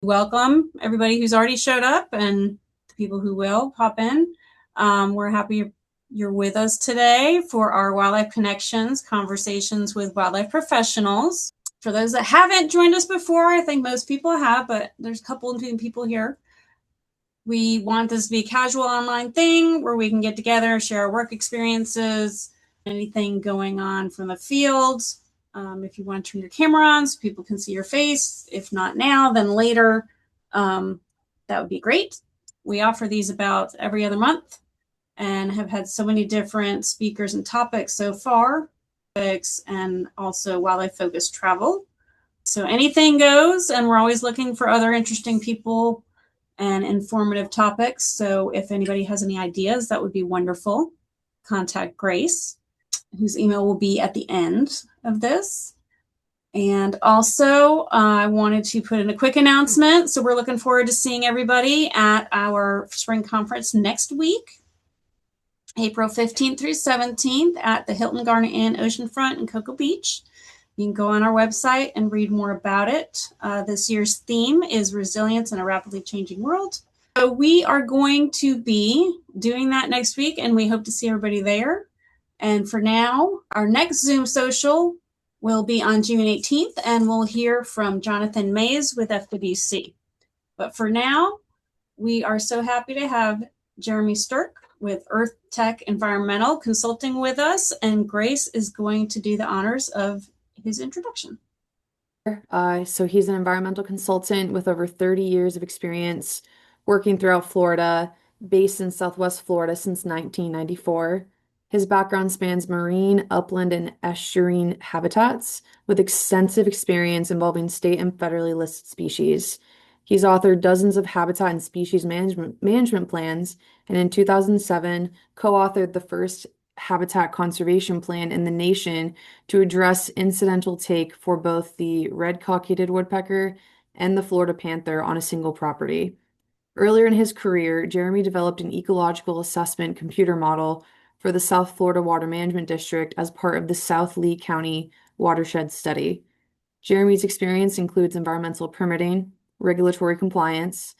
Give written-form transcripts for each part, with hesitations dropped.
welcome everybody who's already showed up and the people who will pop in. We're happy you're with us today for our Wildlife Connections conversations with wildlife professionals. For those that haven't joined us before, I think most people have, but there's a couple of people here. We want this to be a casual online thing where we can get together, share our work experiences, anything going on from the field. If you want to turn your camera on so people can see your face, if not now, then later, that would be great. We offer these about every other month and have had so many different speakers and topics so far, and also wildlife-focused travel. So anything goes, and we're always looking for other interesting people and informative topics. So if anybody has any ideas, that would be wonderful. Contact Grace, whose email will be at the end of this. And also, I wanted to put in a quick announcement. So we're looking forward to seeing everybody at our spring conference next week, April 15th through 17th at the Hilton Garden Inn Oceanfront in Cocoa Beach. You can go on our website and read more about it. This year's theme is Resilience in a Rapidly Changing World. So we are going to be doing that next week, and we hope to see everybody there. And for now, our next Zoom social will be on June 18th, and we'll hear from Jonathan Mays with FWC. But for now, we are so happy to have Jeremy Sterk with Earth Tech Environmental Consulting with us, and Grace is going to do the honors of his introduction. So he's an environmental consultant with over 30 years of experience working throughout Florida, based in Southwest Florida since 1994. His background spans marine, upland, and estuarine habitats with extensive experience involving state and federally listed species. He's authored dozens of habitat and species management plans, and in 2007 co-authored the first habitat conservation plan in the nation to address incidental take for both the red-cockaded woodpecker and the Florida panther on a single property. Earlier in his career, Jeremy developed an ecological assessment computer model for the South Florida Water Management District as part of the South Lee County Watershed study. Jeremy's experience includes environmental permitting, regulatory compliance,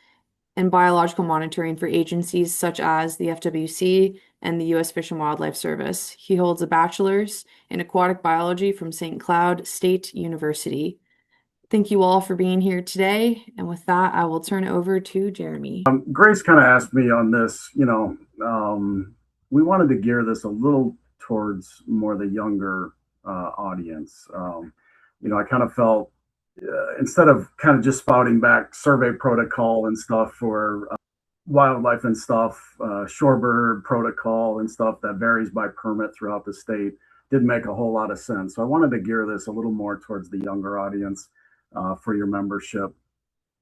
and biological monitoring for agencies such as the FWC and the U.S. Fish and Wildlife Service. He holds a bachelor's in aquatic biology from St. Cloud State University. Thank you all for being here today. And with that, I will turn it over to Jeremy. Grace kind of asked me on this, we wanted to gear this a little towards more the younger audience. I kind of felt instead of kind of just spouting back survey protocol and stuff for wildlife and stuff, shorebird protocol and stuff that varies by permit throughout the state, didn't make a whole lot of sense. So I wanted to gear this a little more towards the younger audience for your membership,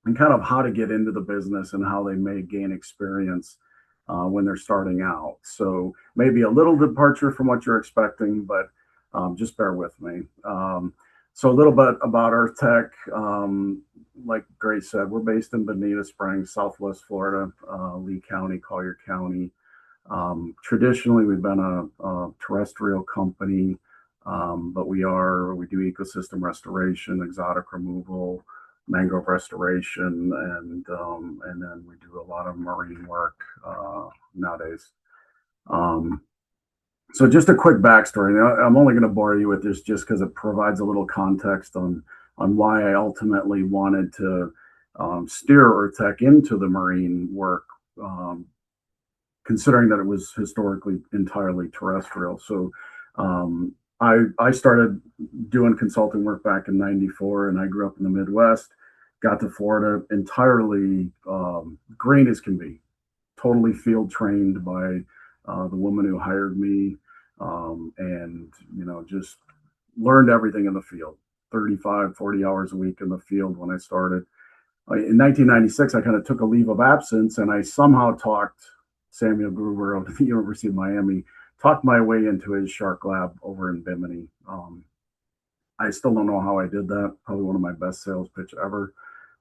and kind of how to get into the business and how they may gain experience when they're starting out. So maybe a little departure from what you're expecting, but just bear with me. So a little bit about Earth Tech. Like Grace said, we're based in Bonita Springs, Southwest Florida, Lee County, Collier County. Traditionally, we've been a terrestrial company, but we do ecosystem restoration, exotic removal, mangrove restoration, and then we do a lot of marine work nowadays. So just a quick backstory. I'm only going to bore you with this just because it provides a little context on why I ultimately wanted to steer Earth Tech into the marine work, considering that it was historically entirely terrestrial. So I started doing consulting work back in '94, and I grew up in the Midwest, got to Florida entirely green as can be, totally field trained by the woman who hired me, and just learned everything in the field, 35, 40 hours a week in the field when I started. In 1996, I kind of took a leave of absence, and I somehow talked Samuel Gruber of the University of Miami, talked my way into his shark lab over in Bimini. I still don't know how I did that. Probably one of my best sales pitch ever.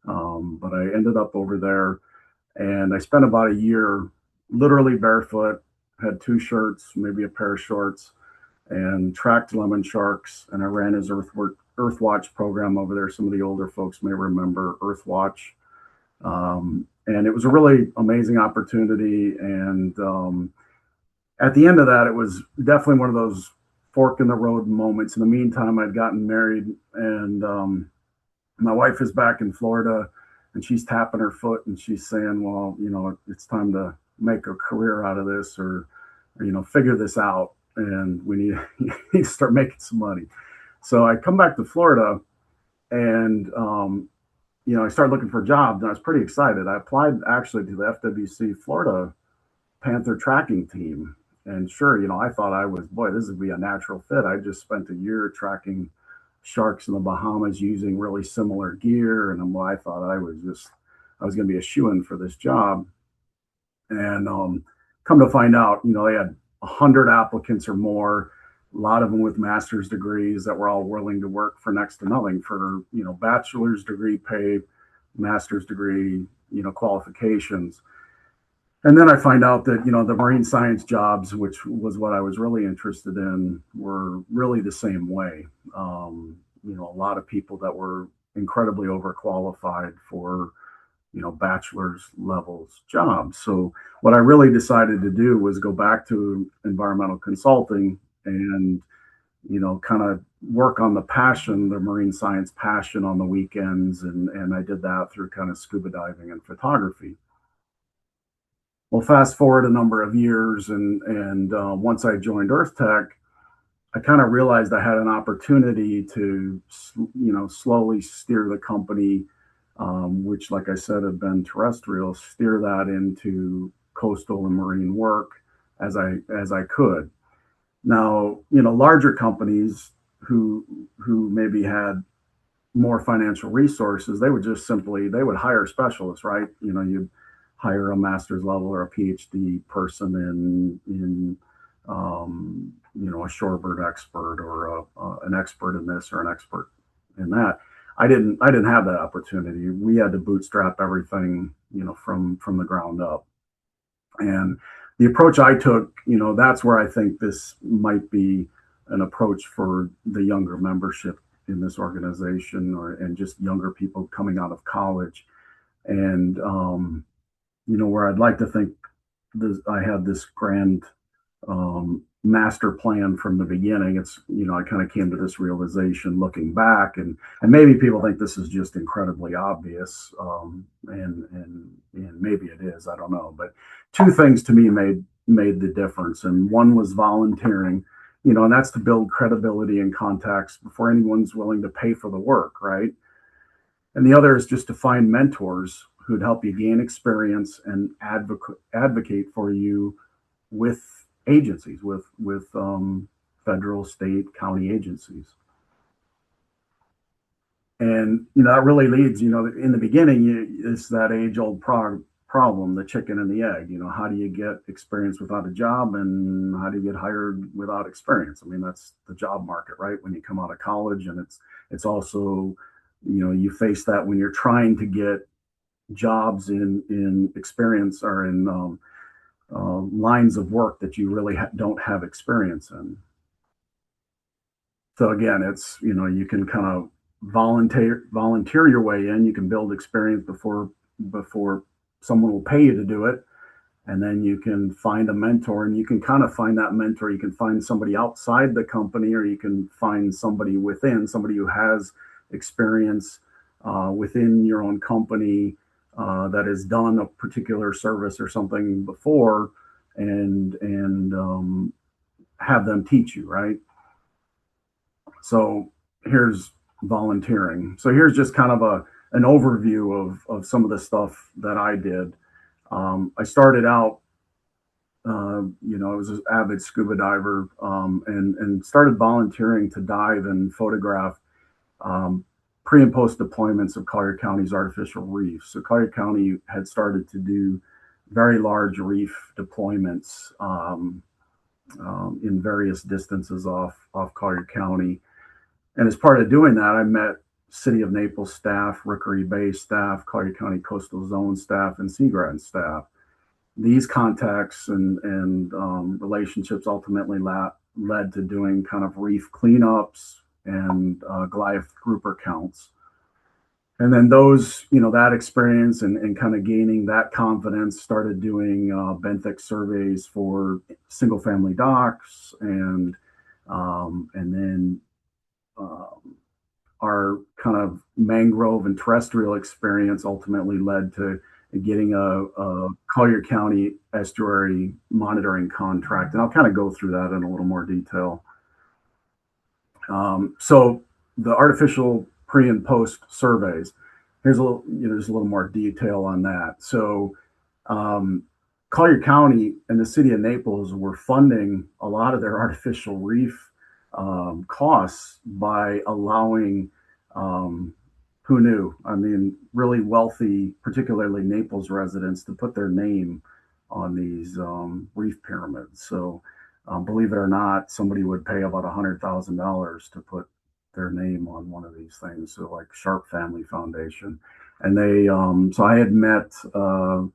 But I ended up over there, and I spent about a year literally barefoot, had 2 shirts, maybe a pair of shorts, and tracked lemon sharks. And I ran his Earth Watch program over there. Some of the older folks may remember Earth Watch. And it was a really amazing opportunity. And at the end of that, it was definitely one of those fork in the road moments. In the meantime, I'd gotten married, and my wife is back in Florida, and she's tapping her foot and she's saying, well, it's time to make a career out of this, or figure this out. And we need, need to start making some money. So I come back to Florida, and I started looking for jobs, and I was pretty excited. I applied actually to the FWC Florida Panther tracking team. And sure, I thought I was, boy, this would be a natural fit. I just spent a year tracking sharks in the Bahamas using really similar gear. And I thought I was going to be a shoo-in for this job. And come to find out, they had 100 applicants or more, a lot of them with master's degrees that were all willing to work for next to nothing for, bachelor's degree pay, master's degree, qualifications. And then I find out that, the marine science jobs, which was what I was really interested in, were really the same way. A lot of people that were incredibly overqualified for, bachelor's levels jobs. So what I really decided to do was go back to environmental consulting and, kind of work on the passion, the marine science passion on the weekends. And I did that through kind of scuba diving and photography. Well, fast forward a number of years, and once I joined Earth Tech, I kind of realized I had an opportunity to, slowly steer the company, which, like I said, had been terrestrial, steer that into coastal and marine work as I could. Now, larger companies who maybe had more financial resources, they would hire specialists, right? You hire a master's level or a PhD person in a shorebird expert, or an expert in this or an expert in that. I didn't have that opportunity. We had to bootstrap everything, from the ground up. And the approach I took, that's where I think this might be an approach for the younger membership in this organization, and just younger people coming out of college. And where I'd like to think I had this grand master plan from the beginning. It's, I kind of came to this realization looking back, and maybe people think this is just incredibly obvious, and maybe it is, I don't know. But two things to me made the difference, and one was volunteering, and that's to build credibility and contacts before anyone's willing to pay for the work, right? And the other is just to find mentors who'd help you gain experience and advocate for you with agencies, with federal, state, county agencies. And that really leads, in the beginning, it's that age-old problem, the chicken and the egg. How do you get experience without a job, and how do you get hired without experience? I mean, that's the job market, right? When you come out of college, and it's also, you face that when you're trying to get jobs in experience, or in lines of work that you really don't have experience in. So again, it's, you can kind of volunteer your way in. You can build experience before someone will pay you to do it. And then you can find a mentor, and you can kind of find that mentor. You can find somebody outside the company, or you can find somebody within, somebody who has experience within your own company, that has done a particular service or something before, and have them teach you, right? So here's volunteering. So here's just kind of an overview of some of the stuff that I did. I started out, I was an avid scuba diver, and started volunteering to dive and photograph pre and post deployments of Collier County's artificial reefs. So Collier County had started to do very large reef deployments in various distances off Collier County. And as part of doing that, I met City of Naples staff, Rookery Bay staff, Collier County Coastal Zone staff, and Sea Grant staff. These contacts and relationships ultimately led to doing kind of reef cleanups and Goliath grouper counts. And then those, that experience and kind of gaining that confidence, started doing benthic surveys for single family docks, and then um, our kind of mangrove and terrestrial experience ultimately led to getting a Collier County estuary monitoring contract. And I'll kind of go through that in a little more detail. So the artificial pre and post surveys, here's a little, there's a little more detail on that. So um, Collier County and the city of Naples were funding a lot of their artificial reef costs by allowing, um, who knew? I mean, really wealthy, particularly Naples residents, to put their name on these reef pyramids. So, believe it or not, somebody would pay about $100,000 to put their name on one of these things. So, like Sharp Family Foundation, and they. So I had met. Um,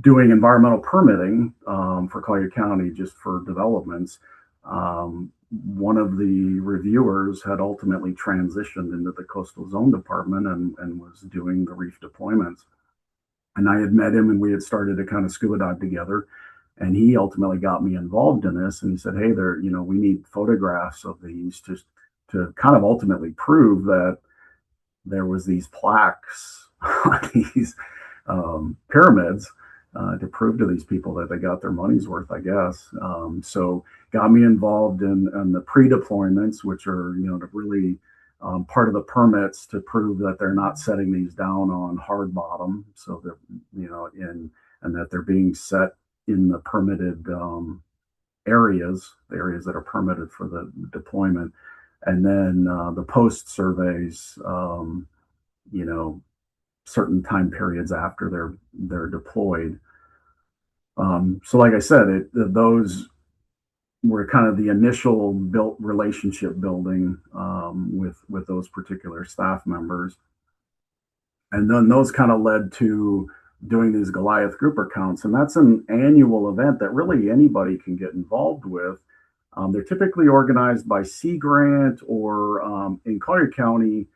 Doing environmental permitting for Collier County just for developments. One of the reviewers had ultimately transitioned into the coastal zone department and was doing the reef deployments. And I had met him and we had started to kind of scuba dive together. And he ultimately got me involved in this. And he said, "Hey, we need photographs of these to kind of ultimately prove that there was these plaques on these pyramids to prove to these people that they got their money's worth, I guess." So got me involved in the pre-deployments, which are, really part of the permits to prove that they're not setting these down on hard bottom. So that, and that they're being set in the permitted areas, the areas that are permitted for the deployment. And then the post surveys, you know, certain time periods after they're deployed. So, like I said, those were kind of the initial built relationship building with those particular staff members, and then those kind of led to doing these Goliath grouper counts, and that's an annual event that really anybody can get involved with. They're typically organized by Sea Grant or in Collier County.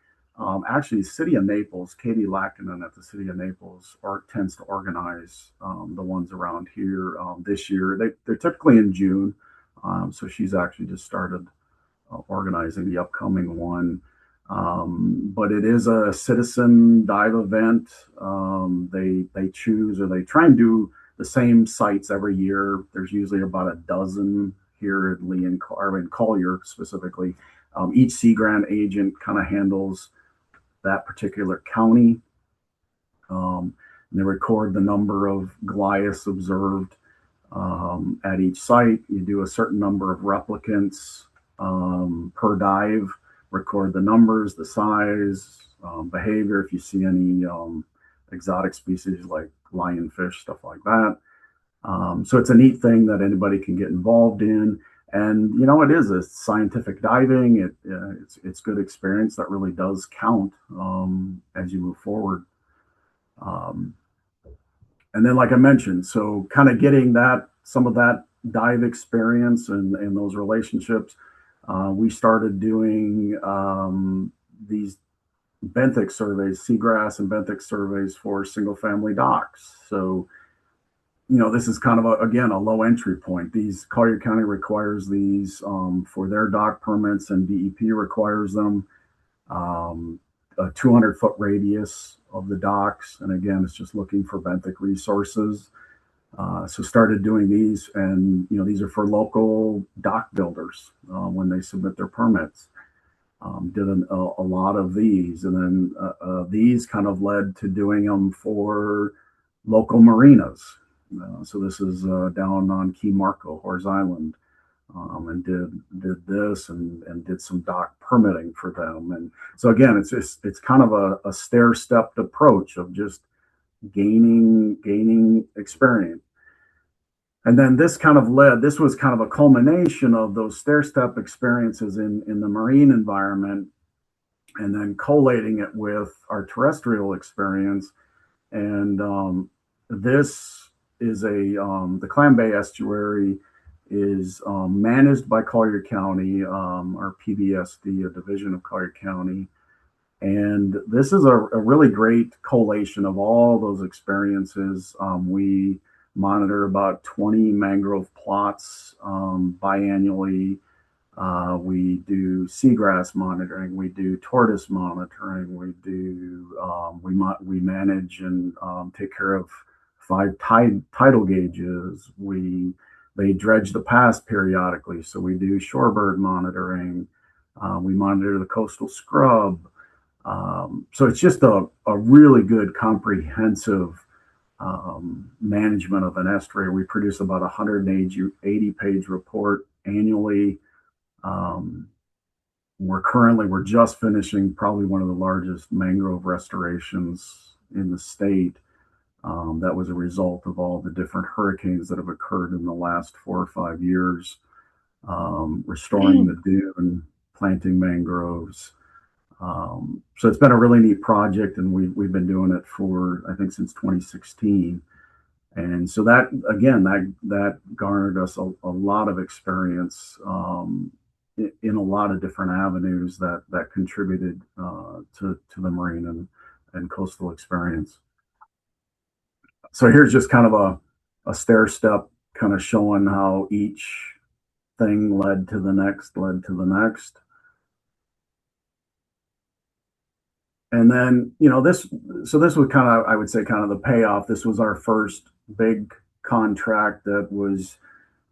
Actually, the city of Naples, Katie Lackinen at the city of Naples, tends to organize the ones around here this year. They're typically in June, so she's actually just started organizing the upcoming one. But it is a citizen dive event. They choose, or they try and do the same sites every year. There's usually about a dozen here at Lee and Collier specifically. Each Sea Grant agent kind of handles that particular county. And they record the number of Goliaths observed at each site. You do a certain number of replicants per dive, record the numbers, the size, behavior, if you see any exotic species like lionfish, stuff like that. So it's a neat thing that anybody can get involved in. And it is a scientific diving. It's good experience that really does count as you move forward. And then, like I mentioned, so kind of getting some of that dive experience and those relationships, we started doing these benthic surveys, seagrass and benthic surveys for single family docks. So this is kind of again a low entry point. These Collier County requires these for their dock permits, and DEP requires them. A 200-foot radius of the docks, and again, it's just looking for benthic resources. So started doing these, and these are for local dock builders when they submit their permits. Did a lot of these, and then these kind of led to doing them for local marinas. So this is down on Key Marco, Horse Island, and did this and did some dock permitting for them. And so again, it's kind of a stair-stepped approach of just gaining experience. And then this was kind of a culmination of those stair-step experiences in the marine environment, and then collating it with our terrestrial experience. And this is the Clam Bay Estuary is managed by Collier County, or PBSD, a division of Collier County. And this is a really great collation of all those experiences. We monitor about 20 mangrove plots biannually. We do seagrass monitoring. We do tortoise monitoring. We manage and take care of 5 tidal gauges. They dredge the pass periodically, so we do shorebird monitoring. We monitor the coastal scrub. So it's just a really good comprehensive management of an estuary. We produce about a 180-page report annually. Um, we're just finishing probably one of the largest mangrove restorations in the state. That was a result of all the different hurricanes that have occurred in the last 4 or 5 years. Restoring the dune, planting mangroves. So it's been a really neat project, and we've been doing it for, I think, since 2016. And so that, again, that garnered us a lot of experience in a lot of different avenues that contributed to the marine and coastal experience. So here's just kind of a stair step, kind of showing how each thing led to the next, And then, this was kind of, I would say, kind of the payoff. This was our first big contract that was,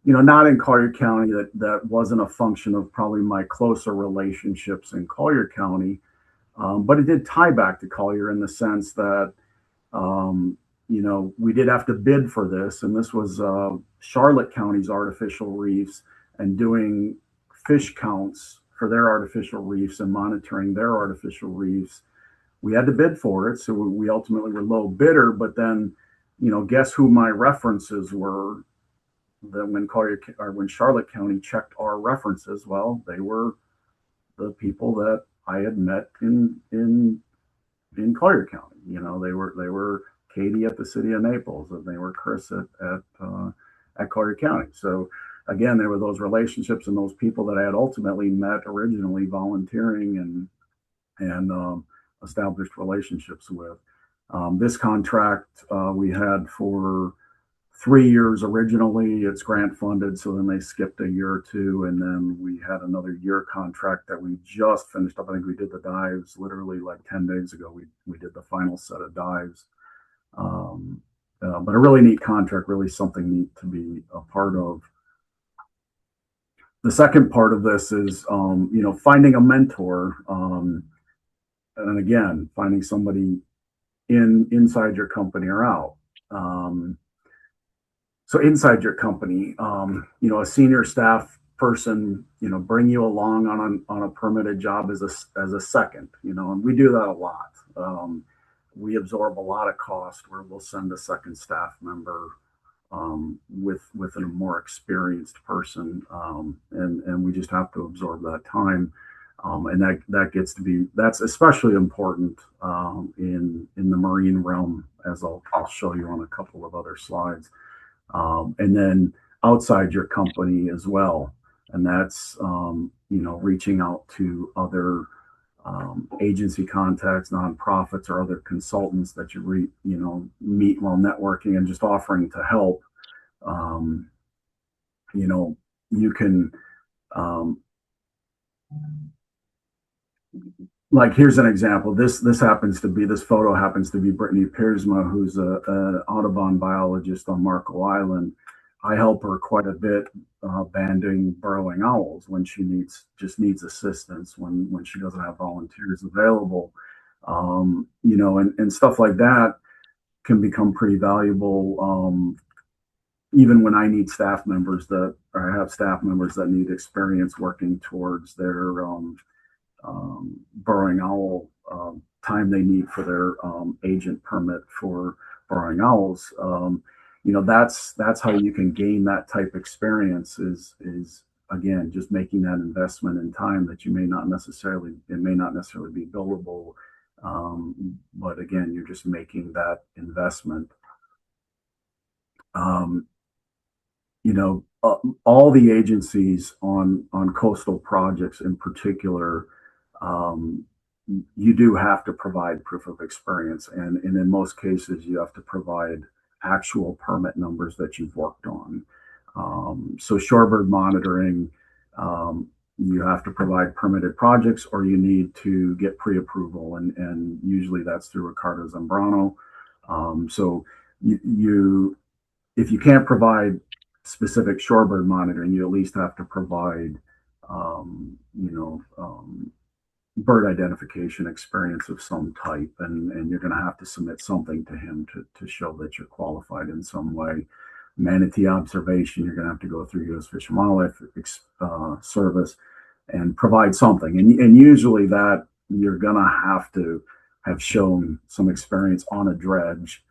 not in Collier County. That wasn't a function of probably my closer relationships in Collier County, but it did tie back to Collier in the sense that, we did have to bid for this, and this was Charlotte County's artificial reefs, and doing fish counts for their artificial reefs and monitoring their artificial reefs. We had to bid for it, so we ultimately were low bidder. But then, guess who my references were? Then when Charlotte County checked our references, well, they were the people that I had met in Collier County. They were Katie at the City of Naples, and they were Chris at Collier County. So again, there were those relationships and those people that I had ultimately met originally volunteering and established relationships with. This contract we had for 3 years originally. It's grant funded, so then they skipped a year or two, and then we had another year contract that we just finished up. I think we did the dives literally like 10 days ago. We did the final set of dives. But a really neat contract, really something neat to be a part of. The second part of this is, finding a mentor. And again, finding somebody inside your company or out. So inside your company, a senior staff person, bring you along on a permitted job as a second, and we do that a lot. We absorb a lot of cost where we'll send a second staff member with a more experienced person, and we just have to absorb that time. And that's especially important in the marine realm, as I'll show you on a couple of other slides. And then outside your company as well, and that's reaching out to other agency contacts, nonprofits, or other consultants that you meet while networking, and just offering to help. You can. Like, here's an example. This photo happens to be Brittany Piersma, who's an Audubon biologist on Marco Island. I help her quite a bit banding burrowing owls when she just needs assistance, when she doesn't have volunteers available. And stuff like that can become pretty valuable. Even when I need staff members or I have staff members that need experience working towards their burrowing owl time they need for their agent permit for burrowing owls. That's how you can gain that type of experience is again just making that investment in time that it may not necessarily be billable, but again, you're just making that investment. All the agencies on coastal projects in particular, you do have to provide proof of experience, and in most cases, you have to provide actual permit numbers that you've worked on. So shorebird monitoring, you have to provide permitted projects, or you need to get pre-approval, and usually that's through Ricardo Zambrano. So you if you can't provide specific shorebird monitoring, you at least have to provide, bird identification experience of some type, and you're going to have to submit something to him to show that you're qualified in some way. Manatee observation, you're going to have to go through U.S. Fish and Wildlife Service and provide something, and usually that you're going to have shown some experience on a dredge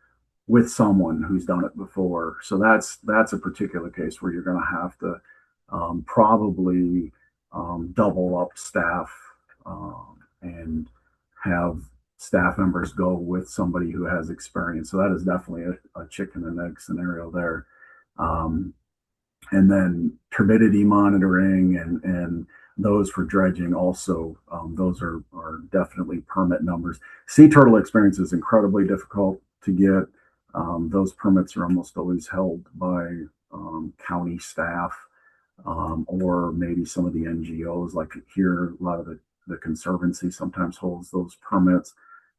with someone who's done it before. So that's a particular case where you're going to have to probably double up staff and have staff members go with somebody who has experience. So that is definitely a chicken and egg scenario there. And then turbidity monitoring and those for dredging also, those are definitely permit numbers. Sea turtle experience is incredibly difficult to get. Those permits are almost always held by county staff, or maybe some of the NGOs. Like here, a lot of the Conservancy sometimes holds those permits.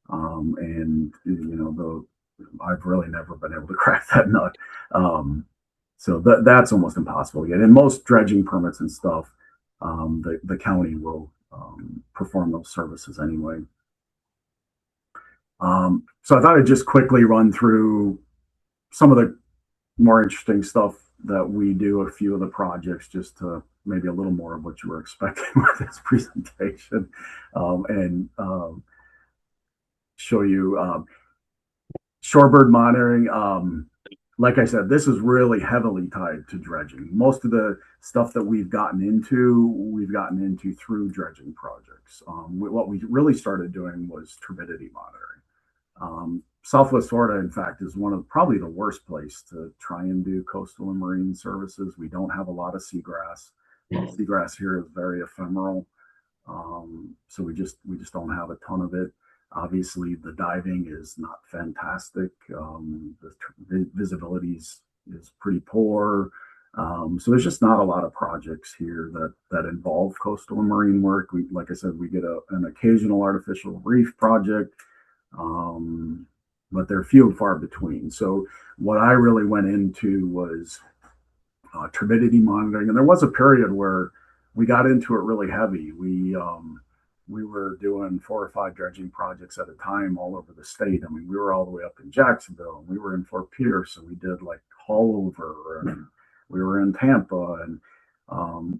And I've really never been able to crack that nut. So that's almost impossible yet. And most dredging permits and stuff, the county will perform those services anyway. So I thought I'd just quickly run through some of the more interesting stuff that we do, a few of the projects, just to maybe a little more of what you were expecting with this presentation, and show you shorebird monitoring. Like I said, this is really heavily tied to dredging. Most of the stuff that we've gotten into through dredging projects. What we really started doing was turbidity monitoring. Southwest Florida, in fact, is one of probably the worst place to try and do coastal and marine services. We don't have a lot of seagrass. Seagrass here is very ephemeral, so we just don't have a ton of it. Obviously, the diving is not fantastic. The visibility is pretty poor. So there's just not a lot of projects here that involve coastal and marine work. Like I said, we get an occasional artificial reef project, but they're few and far between. So what I really went into was turbidity monitoring, and there was a period where we got into it really heavy. We were doing 4 or 5 dredging projects at a time all over the state. I mean, we were all the way up in Jacksonville, and we were in Fort Pierce, and we did like Haulover, and we were in Tampa. And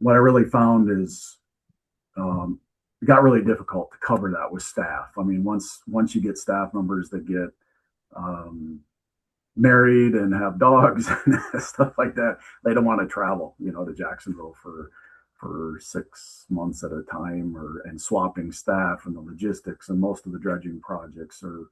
what I really found is it got really difficult to cover that with staff. I mean, once you get staff members that get married and have dogs and stuff like that, they don't want to travel, to Jacksonville for 6 months at a time, and swapping staff and the logistics. And most of the dredging projects are,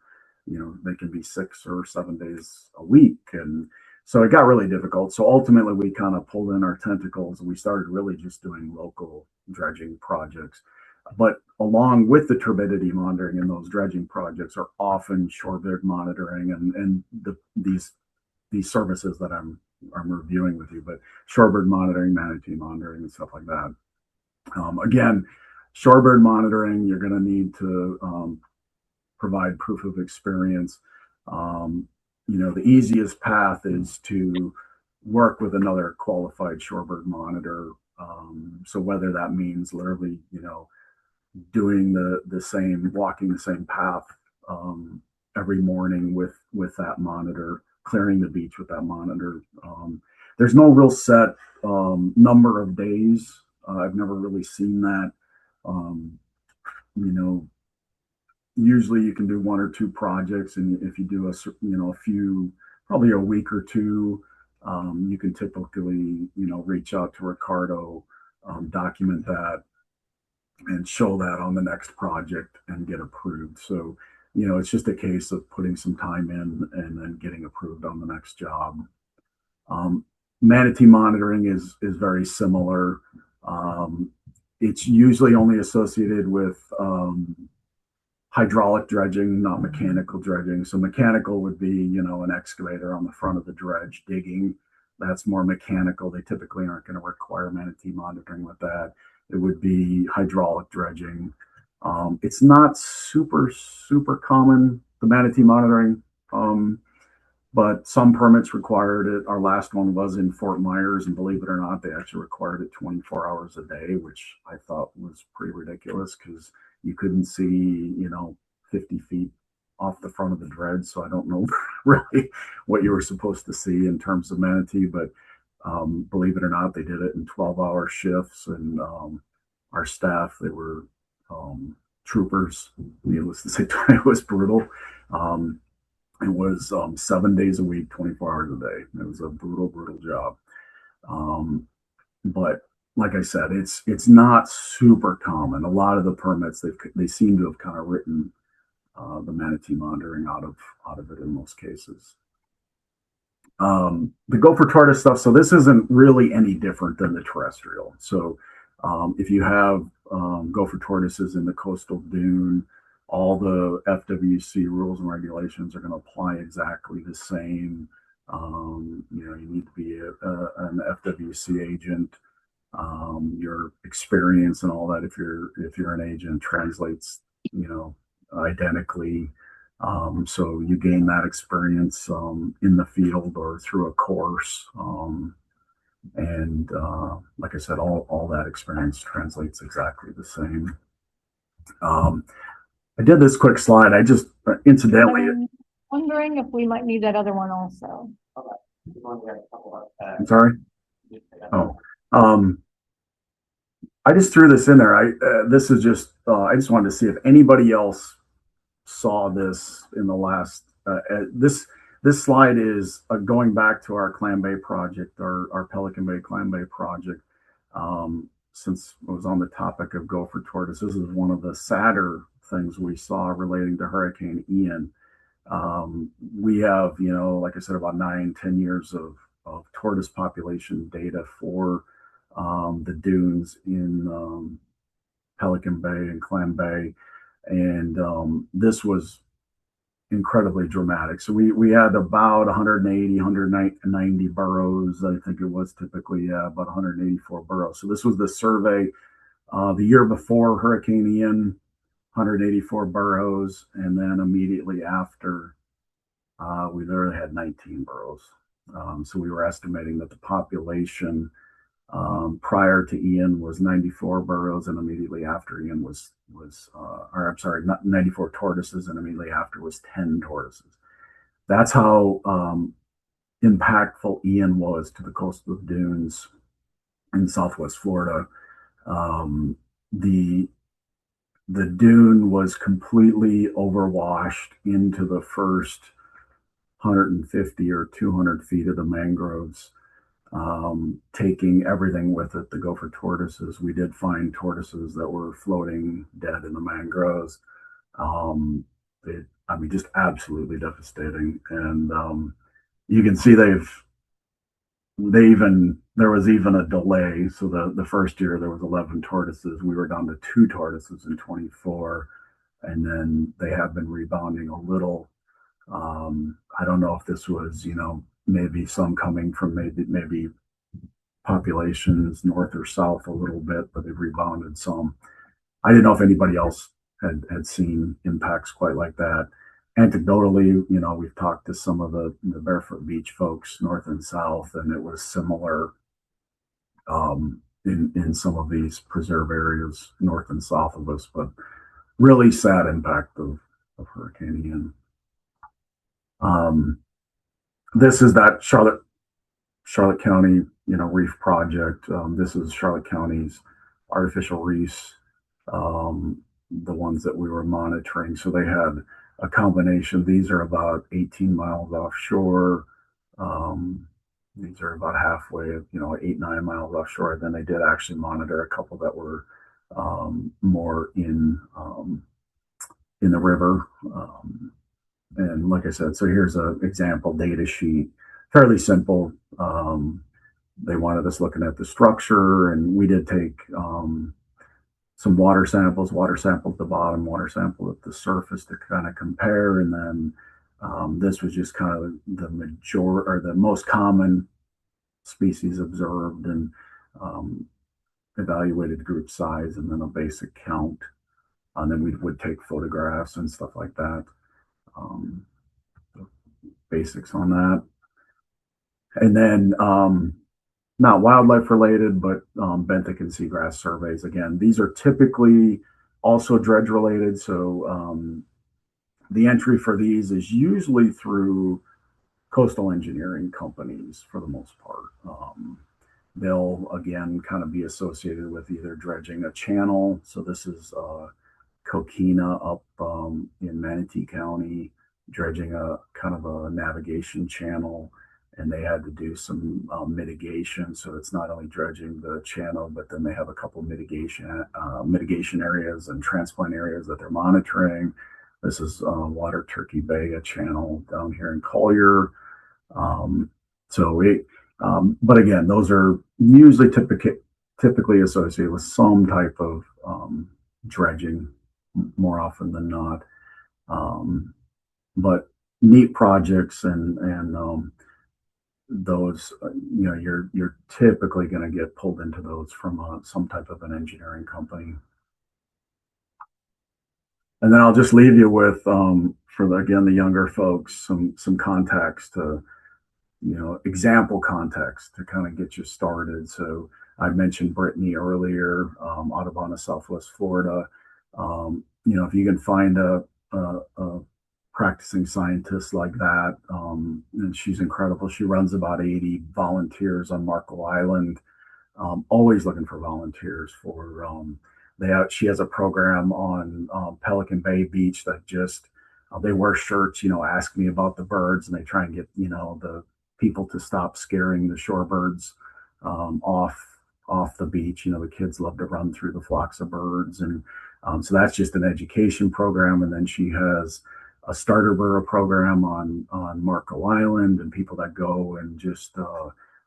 they can be 6 or 7 days a week. And so it got really difficult. So ultimately we kind of pulled in our tentacles and we started really just doing local dredging projects. But along with the turbidity monitoring in those dredging projects are often shorebird monitoring and these services that I'm reviewing with you, but shorebird monitoring, manatee monitoring, and stuff like that. Again, shorebird monitoring, you're going to need to provide proof of experience. The easiest path is to work with another qualified shorebird monitor. So whether that means literally, doing walking the same path every morning with that monitor, clearing the beach with that monitor. There's no real set number of days. I've never really seen that. Usually you can do 1 or 2 projects, and if you do a few, probably a week or 2, you can typically reach out to Ricardo, document that, and show that on the next project and get approved. So it's just a case of putting some time in and then getting approved on the next job. Manatee monitoring is very similar. It's usually only associated with hydraulic dredging, not mechanical dredging. So mechanical would be, an excavator on the front of the dredge digging. That's more mechanical. They typically aren't going to require manatee monitoring with that. It would be hydraulic dredging. It's not super common, the manatee monitoring, but some permits required it. Our last one was in Fort Myers, and believe it or not, they actually required it 24 hours a day, which I thought was pretty ridiculous because you couldn't see, 50 feet off the front of the dredge. So I don't know really what you were supposed to see in terms of manatee, but believe it or not, they did it in 12-hour shifts, and our staff, they were troopers. Needless to say, it was brutal. It was 7 days a week, 24 hours a day. It was a brutal job. But like I said, it's not super common. A lot of the permits, they seem to have kind of written the manatee monitoring out of it in most cases. The gopher tortoise stuff. So this isn't really any different than the terrestrial. So if you have gopher tortoises in the coastal dune, all the FWC rules and regulations are going to apply exactly the same. You need to be an FWC agent. Your experience and all that, if you're an agent, translates, identically. So you gain that experience in the field or through a course. And like I said, all that experience translates exactly the same. I did this quick slide. I just incidentally. I'm wondering if we might need that other one also. I'm sorry. Oh, I just threw this in there. This is just. I just wanted to see if anybody else saw this in the last. This slide is going back to our Clam Bay project, our Pelican Bay Clam Bay project. Since it was on the topic of gopher tortoise, this is one of the sadder things we saw relating to Hurricane Ian. We have, like I said, about 9-10 years of tortoise population data for the dunes in Pelican Bay and Clam Bay, and this was incredibly dramatic. So we had about 180, 190 burrows. I think it was typically about 184 burrows. So this was the survey the year before Hurricane Ian, 184 burrows, and then immediately after, we literally had 19 burrows. So we were estimating that the population prior to Ian was 94 burrows, and immediately after Ian was or I'm sorry, not 94 tortoises, and immediately after was 10 tortoises. That's how impactful Ian was to the coastal dunes in Southwest Florida. The dune was completely overwashed into the first 150 or 200 feet of the mangroves, taking everything with it. The gopher tortoises, we did find tortoises that were floating dead in the mangroves. Just absolutely devastating. And you can see there was even a delay. So the first year there was 11 tortoises. We were down to 2 tortoises in 24, and then they have been rebounding a little. I don't know if this was, maybe some coming from maybe populations north or south a little bit, but they've rebounded some. I didn't know if anybody else had seen impacts quite like that. Anecdotally, we've talked to some of the Barefoot Beach folks north and south, and it was similar in some of these preserve areas north and south of us, but really sad impact of Hurricane Ian. This is that Charlotte County, reef project. This is Charlotte County's artificial reefs, the ones that we were monitoring. So they had a combination. These are about 18 miles offshore. These are about halfway, 8-9 miles offshore. Then they did actually monitor a couple that were more in the river. And like I said, so here's an example data sheet, fairly simple. They wanted us looking at the structure, and we did take some water samples at the bottom, water sample at the surface to kind of compare. And then this was just kind of the the most common species observed, and um, evaluated group size and then a basic count. And then we would take photographs and stuff like that. Um, Basics on that. And then not wildlife related, but benthic and seagrass surveys. Again, these are typically also dredge related. So the entry for these is usually through coastal engineering companies for the most part. They'll again kind of be associated with either dredging a channel. So this is Coquina up in Manatee County, dredging a kind of a navigation channel, and they had to do some mitigation. So it's not only dredging the channel, but then they have a couple mitigation areas and transplant areas that they're monitoring. This is Water Turkey Bay, a channel down here in Collier. Um, but again, those are usually typically associated with some type of dredging more often than not. But neat projects, and those, you're typically going to get pulled into those from some type of an engineering company. And then I'll just leave you with, again, the younger folks, some context to, example context to kind of get you started. So I mentioned Brittany earlier, Audubon of Southwest Florida. If you can find a practicing scientist like that, and she's incredible. She runs about 80 volunteers on Marco Island. Always looking for volunteers for. She has a program on Pelican Bay Beach that just they wear shirts, ask me about the birds, and they try and get the people to stop scaring the shorebirds off the beach. The kids love to run through the flocks of birds, and so that's just an education program. And then she has a starter burrow program on Marco Island, and people that go and just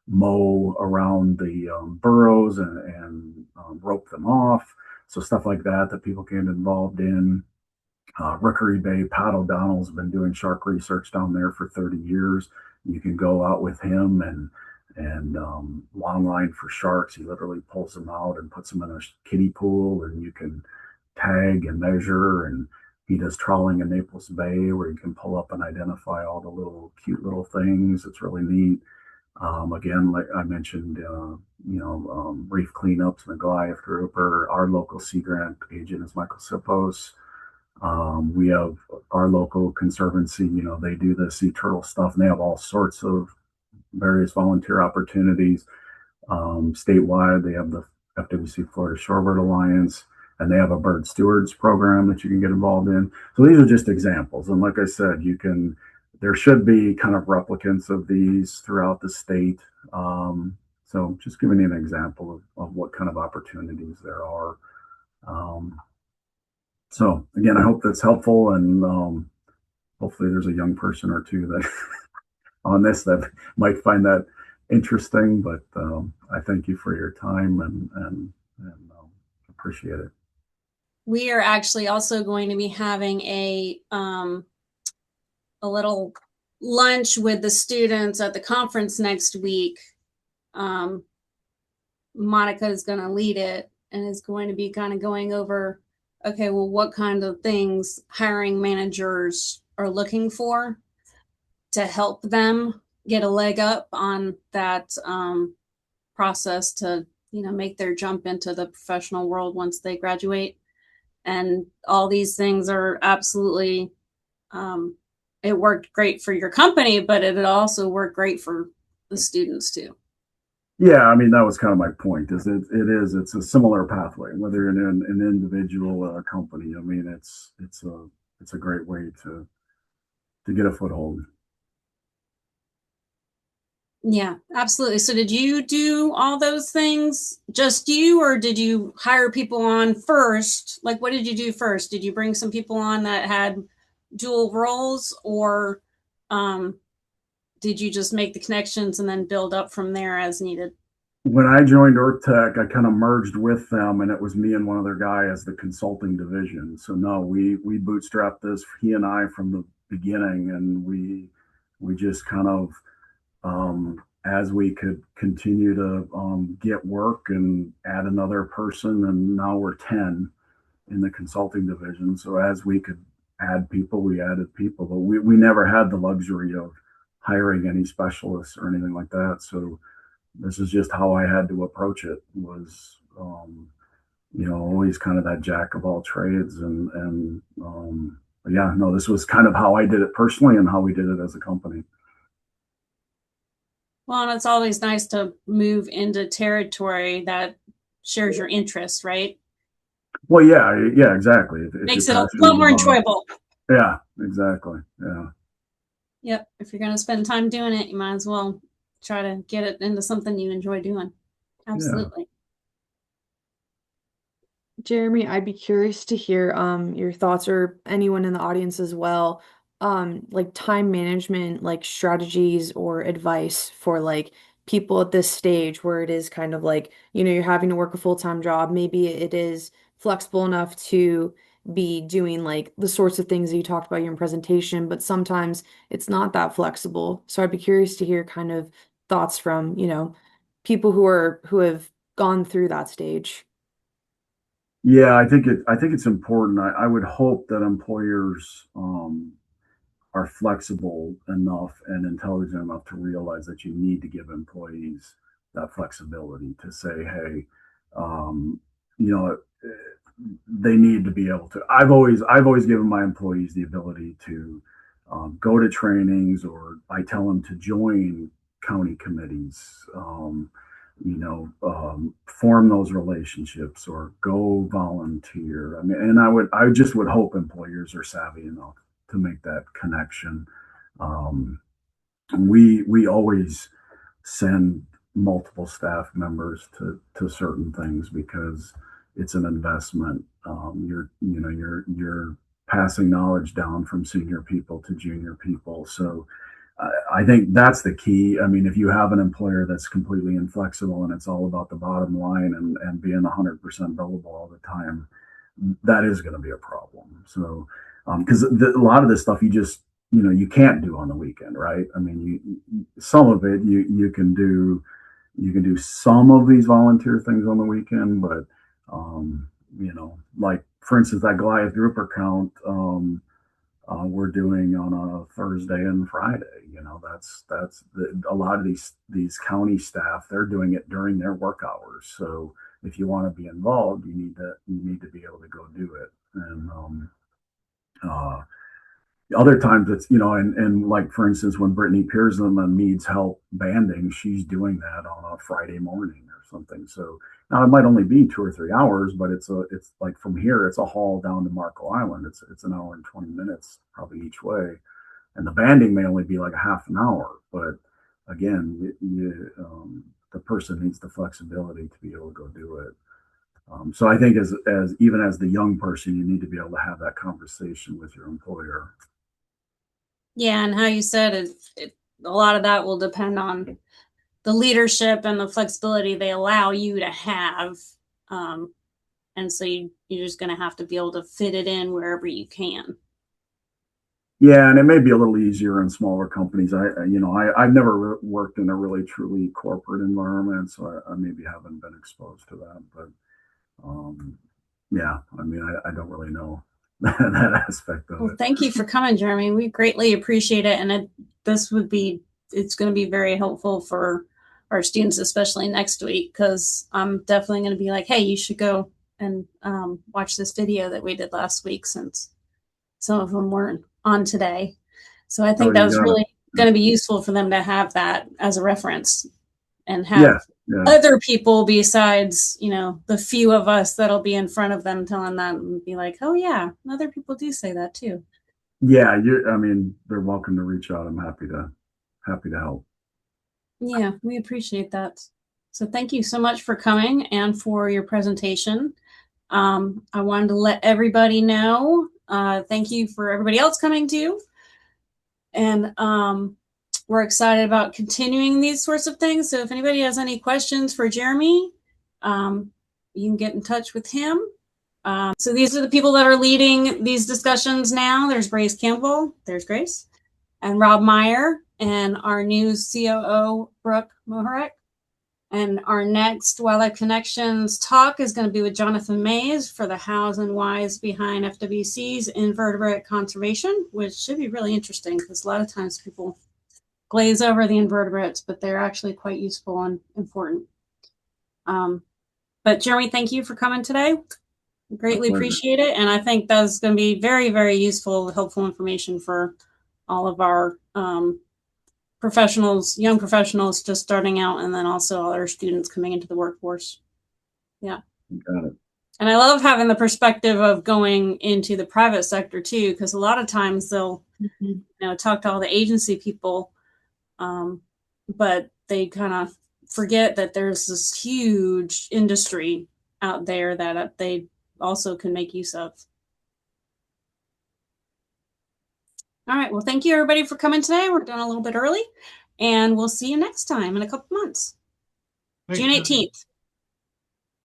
mow around the burrows and rope them off. So stuff like that people get involved in. Rookery Bay, Pat O'Donnell's been doing shark research down there for 30 years. You can go out with him and long line for sharks. He literally pulls them out and puts them in a kiddie pool, and you can tag and measure. And he does trawling in Naples Bay, where you can pull up and identify all the cute little things. It's really neat. Again, like I mentioned, reef cleanups and the Goliath grouper. Our local Sea Grant agent is Michael Sipos. We have our local conservancy, they do the sea turtle stuff, and they have all sorts of various volunteer opportunities. Statewide, they have the FWC Florida Shorebird Alliance, and they have a bird stewards program that you can get involved in. So these are just examples. And like I said, there should be kind of replicants of these throughout the state. So just giving you an example of what kind of opportunities there are. So again, I hope that's helpful, and hopefully there's a young person or two that on this that might find that interesting. But I thank you for your time and appreciate it. We are actually also going to be having a little lunch with the students at the conference next week. Monica is going to lead it and is going to be kind of going over, okay, well, what kind of things hiring managers are looking for to help them get a leg up on that process to, make their jump into the professional world once they graduate. And all these things are absolutely, it worked great for your company, but it also worked great for the students too. Yeah, I mean, that was kind of my point. It's a similar pathway, whether you're an individual or a company. I mean, it's a great way to get a foothold. Yeah, absolutely. So did you do all those things, just you, or did you hire people on first? Like, what did you do first? Did you bring some people on that had dual roles, or did you just make the connections and then build up from there as needed? when I joined Earth Tech, I kind of merged with them, and it was me and one other guy as the consulting division. So no, we bootstrapped this, he and I, from the beginning, and we just kind of, as we could continue to get work and add another person, and now we're 10 in the consulting division. So as we could add people, we added people, but we never had the luxury of hiring any specialists or anything like that. So this is just how I had to approach it, was, always kind of that jack of all trades. But yeah, no, this was kind of how I did it personally and how we did it as a company. Well, and it's always nice to move into territory that shares your interests, right? Well, yeah, exactly. If Makes you're it a lot passionate more about, enjoyable. yeah, exactly. Yeah. Yep. If you're going to spend time doing it, you might as well try to get it into something you enjoy doing. Yeah. Absolutely. Jeremy, I'd be curious to hear your thoughts, or anyone in the audience as well, like time management, like strategies or advice for like people at this stage where it is kind of like, you're having to work a full-time job. Maybe it is flexible enough to be doing like the sorts of things that you talked about in your presentation, but sometimes it's not that flexible. So I'd be curious to hear kind of thoughts from, people who have gone through that stage. Yeah, I think it's important. I would hope that employers are flexible enough and intelligent enough to realize that you need to give employees that flexibility to say, hey, um, you know, they need to be able to. I've always given my employees the ability to go to trainings, or I tell them to join county committees. Form those relationships or go volunteer. I mean, and I just would hope employers are savvy enough to make that connection. Um, we always send multiple staff members to certain things because it's an investment. You're passing knowledge down from senior people to junior people. So I think that's the key. I mean, if you have an employer that's completely inflexible and it's all about the bottom line and being 100% billable all the time, that is going to be a problem. So, because a lot of this stuff you can't do on the weekend, right? I mean, some of it you can do some of these volunteer things on the weekend, but like for instance, that Goliath grouper count. We're doing on a Thursday and Friday. A lot of these county staff, they're doing it during their work hours. So if you want to be involved, you need to be able to go do it. And uh, other times and like for instance, when Brittany Pearson needs help banding, she's doing that on a Friday morning or something. So now it might only be 2 or 3 hours, but it's like from here, it's a haul down to Marco Island. It's an hour and 20 minutes probably each way, and the banding may only be like a half an hour. But again, the person needs the flexibility to be able to go do it. So I think as even as the young person, you need to be able to have that conversation with your employer. Yeah, and how you said a lot of that will depend on the leadership and the flexibility they allow you to have. And so you're just going to have to be able to fit it in wherever you can. Yeah, and it may be a little easier in smaller companies. I've never worked in a really truly corporate environment, so I maybe haven't been exposed to that. But yeah, I mean, I don't really know that aspect of Well, it. thank you for coming, Jeremy. We greatly appreciate it. And it's going to be very helpful for our students, especially next week, because I'm definitely going to be like, hey, you should go and watch this video that we did last week, since some of them weren't on today. So I Oh, think that you was got it. really going to be useful for them to have that as a reference and have Yeah, yeah, other people besides, the few of us that'll be in front of them telling them, and be like, oh yeah, other people do say that too. yeah. I mean, they're welcome to reach out. I'm happy to help. Yeah, we appreciate that. So thank you so much for coming and for your presentation. I wanted to let everybody know, thank you for everybody else coming too. And we're excited about continuing these sorts of things. So if anybody has any questions for Jeremy, you can get in touch with him. So these are the people that are leading these discussions now. There's Grace Campbell, there's Grace, and Rob Meyer, and our new COO, Brooke Moharek. And our next Wildlife Connections talk is going to be with Jonathan Mays for the hows and whys behind FWC's invertebrate conservation, which should be really interesting because a lot of times people glaze over the invertebrates, but they're actually quite useful and important. But Jeremy, thank you for coming today. Greatly appreciate it. And I think that's going to be very, very useful, helpful information for all of our professionals, young professionals just starting out, and then also all our students coming into the workforce. Yeah. Got it. And I love having the perspective of going into the private sector too, because a lot of times they'll, talk to all the agency people, but they kind of forget that there's this huge industry out there that they also can make use of. All right. Well, thank you everybody for coming today. We're done a little bit early, and we'll see you next time in a couple months. June 18th.